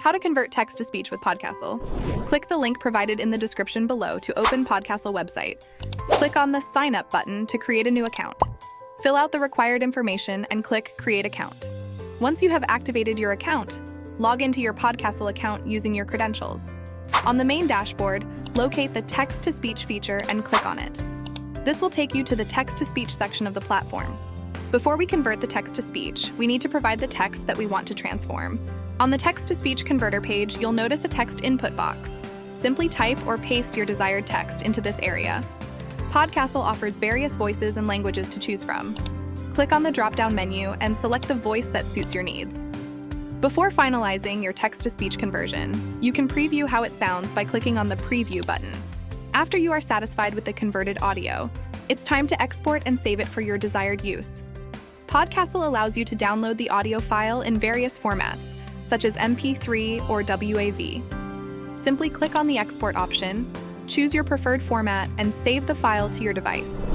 How to convert text to speech with Podcastle. Click the link provided in the description below to open Podcastle website. Click on the Sign Up button to create a new account. Fill out the required information and click Create Account. Once you have activated your account, log into your Podcastle account using your credentials. On the main dashboard, locate the Text-to-Speech feature and click on it. This will take you to the text-to-speech section of the platform. Before we convert the text to speech, we need to provide the text that we want to transform. On the text-to-speech converter page, you'll notice a text input box. Simply type or paste your desired text into this area. Podcastle offers various voices and languages to choose from. Click on the drop-down menu and select the voice that suits your needs. Before finalizing your text-to-speech conversion, you can preview how it sounds by clicking on the Preview button. After you are satisfied with the converted audio, it's time to export and save it for your desired use. Podcastle allows you to download the audio file in various formats, such as MP3 or WAV. Simply click on the export option, choose your preferred format, and save the file to your device.